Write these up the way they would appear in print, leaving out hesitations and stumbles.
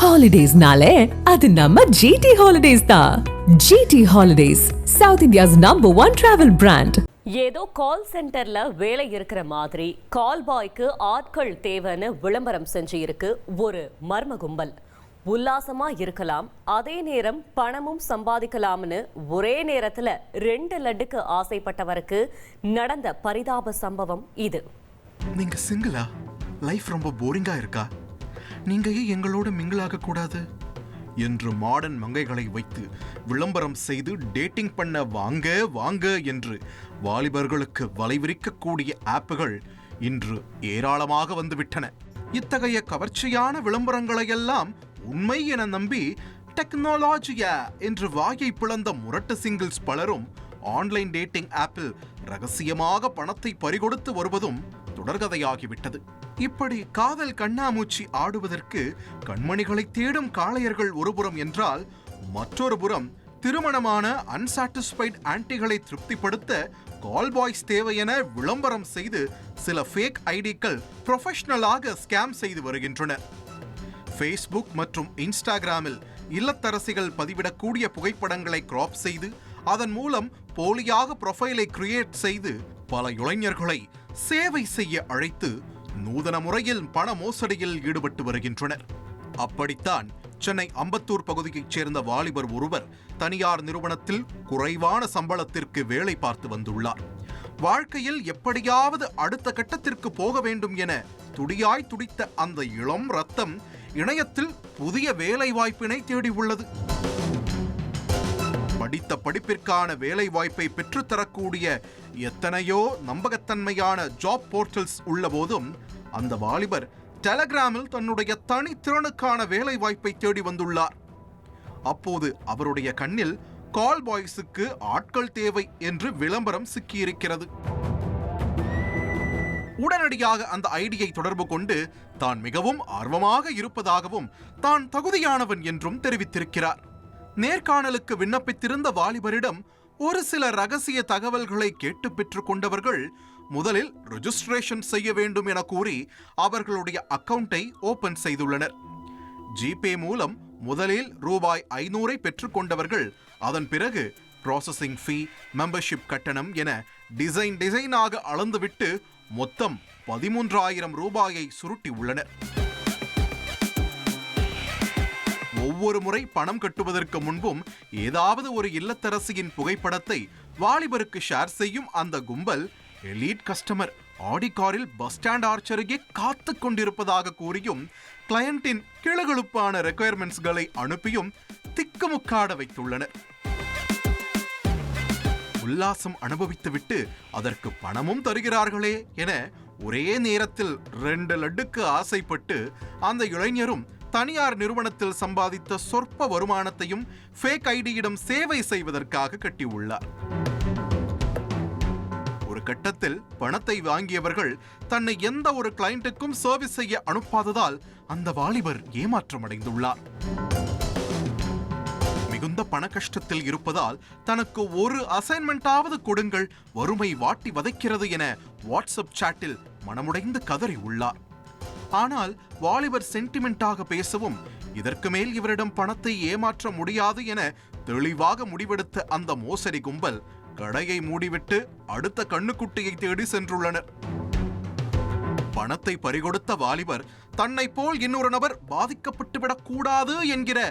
ஹாலிடேஸ்னாலே அது நம்ம ஜிடி ஹாலிடேஸ் தான். GT holidays, south India's #1 travel brand. ஏதோ கால் சென்டர்ல வேலை இருக்கிற மாதிரி கால் பாய்க்கு ஆட்கள் தேவைன்னு விளம்பரம் செஞ்சு இருக்கு ஒரு மர்ம கும்பல். உல்லாசமா இருக்கலாம், அதே நேரம் பணமும் சம்பாதிக்கலாம்னு ஒரே நேரத்துல 2 லட்டுக்கு ஆசைப்பட்டவருக்கு நடந்த பரிதாப சம்பவம் இது. நீங்க சிங்கிளா? லைஃப் ரொம்ப போரிங்கா இருக்கா? நீங்க ஏன் எங்களோட மிங்கிளாக கூடாது என்று மாடர்ன் மங்கைகளை வைத்து விளம்பரம் செய்து டேட்டிங் பண்ண வாங்க வாங்க என்று வாலிபர்களுக்கு வலைவிரிக்கக்கூடிய ஆப்புகள் இன்று ஏராளமாக வந்துவிட்டன. இத்தகைய கவர்ச்சியான விளம்பரங்களையெல்லாம் உண்மை என நம்பி டெக்னாலஜியா என்று வாயை பிளந்த முரட்டு சிங்கிள்ஸ் பலரும் ஆன்லைன் டேட்டிங் ஆப்பில் ரகசியமாக பணத்தை பறிகொடுத்து வருவதும் தொடர்கதையாகிவிட்டது. இப்படி காதல் கண்ணாமூச்சி ஆடுவதற்கு கண்மணிகளை தேடும் காளையர்கள் ஒருபுறம் என்றால், மற்றொரு புறம் திருமணமான அன்சாட்டிஸ்பைட் ஆன்டிகளை திருப்திப்படுத்த கால் பாய்ஸ் தேவை என விளம்பரம் செய்து சில ஃபேக் ஐடிக்கள் ப்ரொஃபஷனலாக ஸ்கேம் செய்து வருகின்றனர். ஃபேஸ்புக் மற்றும் இன்ஸ்டாகிராமில் இல்லத்தரசிகள் பதிவிடக்கூடிய புகைப்படங்களை கிராப் செய்து அதன் மூலம் போலியாக ப்ரொஃபைலை கிரியேட் செய்து பல இளைஞர்களை சேவை செய்ய அழைத்து நூதன முறையில் பண மோசடியில் ஈடுபட்டு வருகின்றனர். அப்படித்தான் சென்னை அம்பத்தூர் பகுதியைச் சேர்ந்த வாலிபர் ஒருவர் தனியார் நிறுவனத்தில் குறைவான சம்பளத்திற்கு வேலை பார்த்து வந்துள்ளார். வாழ்க்கையில் எப்படியாவது அடுத்த கட்டத்திற்கு போக வேண்டும் என துடியாய் துடித்த அந்த இளம் ரத்தம் இணையத்தில் புதிய வேலை வாய்ப்பினை தேடியுள்ளது. படித்த படிப்பிற்கான வேலை வாய்ப்பை பெற்றுத்தரக்கூடிய எத்தனையோ நம்பகத்தன்மையான ஜாப் போர்ட்டல்ஸ் உள்ள போதும் அந்த வாலிபர் டெலகிராமில் தன்னுடைய தனித்திறனுக்கான வேலை வாய்ப்பை தேடி வந்துள்ளார். அப்போது அவருடைய கண்ணில் கால் பாய்ஸுக்கு ஆட்கள் தேவை என்று விளம்பரம் சிக்கியிருக்கிறது. உடனடியாக அந்த ஐடியை தொடர்பு கொண்டு தான் மிகவும் ஆர்வமாக இருப்பதாகவும் தான் தகுதியானவன் என்றும் தெரிவித்திருக்கிறார். நேர்காணலுக்கு விண்ணப்பித்திருந்த வாலிபரிடம் ஒரு சில ரகசிய தகவல்களை கேட்டு பெற்றுக் கொண்டவர்கள் முதலில் ரெஜிஸ்ட்ரேஷன் செய்ய வேண்டும் என கூறி அவர்களுடைய அக்கவுண்டை ஓபன் செய்துள்ளனர். ஜிபே மூலம் முதலில் ரூபாய் 500 பெற்றுக் கொண்டவர்கள் அதன் பிறகு ப்ராசஸிங் ஃபீ, மெம்பர்ஷிப் கட்டணம் என டிசைனாக அளந்துவிட்டு மொத்தம் 13,000 ரூபாயை சுருட்டி உள்ளனர். ஒவ்வொரு முறை பணம் கட்டுவதற்கு முன்பும் ஏதாவது ஒரு இல்லத்தரசியின் புகைப்படத்தை வாலிபருக்கு ஷேர் செய்யும் அந்த கும்பல் எலீட் கஸ்டமர் ஆடி காரில் பஸ் ஸ்டாண்ட் ஆர்ச் அருகே காத்து கொண்டிருப்பதாக கூறியும் கிளையண்டின் கிளுகிழுப்பான ரெக்குயர்மெண்ட்ஸ்களை அனுப்பியும் திக்குமுக்காட வைத்துள்ளனர். உல்லாசம் அனுபவித்துவிட்டு அதற்கு பணமும் தருகிறார்களே என ஒரே நேரத்தில் 2 லட்டுக்கு ஆசைப்பட்டு அந்த இளைஞரும் தனியார் நிறுவனத்தில் சம்பாதித்த சொற்ப வருமானத்தையும் ஃபேக் ஐடியிடம் சேவை செய்வதற்காக கட்டியுள்ளார். ஒரு கட்டத்தில் பணத்தை வாங்கியவர்கள் தன்னை எந்த ஒரு கிளையண்ட்டுக்கும் சர்வீஸ் செய்ய அனுப்பாததால் அந்த வாலிபர் ஏமாற்றம் அடைந்துள்ளார். மிகுந்த பண கஷ்டத்தில் இருப்பதால் தனக்கு ஒரு அசைன்மெண்டாவது கொடுங்கள், வறுமை வாட்டி வதைக்கிறது என வாட்ஸ்அப் சாட்டில் மனமுடைந்து கதறி உள்ளார். ஆனால் வாலிபர் சென்டிமெண்டாக பேசவும் இதற்கு மேல் இவரிடம் பணத்தை ஏமாற்ற முடியாது என தெளிவாக முடிவெடுத்த அந்த மோசடி கும்பல் கடையை மூடிவிட்டு அடுத்த கண்ணுக்குட்டியை தேடி சென்றுள்ளனர். பணத்தை பறிகொடுத்த வாலிபர் தன்னை போல் இன்னொரு நபர் பாதிக்கப்பட்டுவிடக் கூடாது என்கிற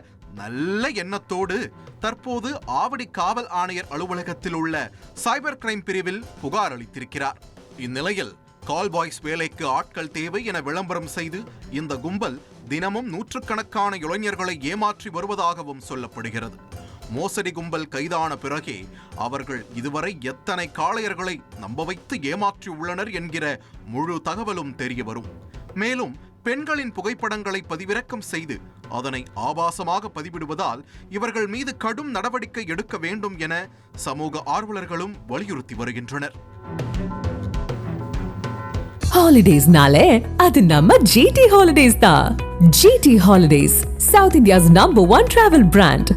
நல்ல எண்ணத்தோடு தற்போது ஆவடி காவல் ஆணையர் அலுவலகத்தில் உள்ள சைபர் கிரைம் பிரிவில் புகார் அளித்திருக்கிறார். இந்நிலையில் கால் பாய்ஸ் வேலைக்கு ஆட்கள் தேவை என விளம்பரம் செய்து இந்த கும்பல் தினமும் நூற்றுக்கணக்கான இளைஞர்களை ஏமாற்றி வருவதாகவும் சொல்லப்படுகிறது. மோசடி கும்பல் கைதான பிறகே அவர்கள் இதுவரை எத்தனை காளையர்களை நம்ப வைத்து ஏமாற்றி உள்ளனர் என்கிற முழு தகவலும் தெரிய வரும். மேலும் பெண்களின் புகைப்படங்களை பதிவிறக்கம் செய்து அதனை ஆபாசமாக பதிவிடுவதால் இவர்கள் மீது கடும் நடவடிக்கை எடுக்க வேண்டும் என சமூக ஆர்வலர்களும் வலியுறுத்தி வருகின்றனர். ஹாலிடேஸ்னாலே அது நம்ம ஜிடி ஹாலிடேஸ் தான். GT holidays, south India's #1 travel brand.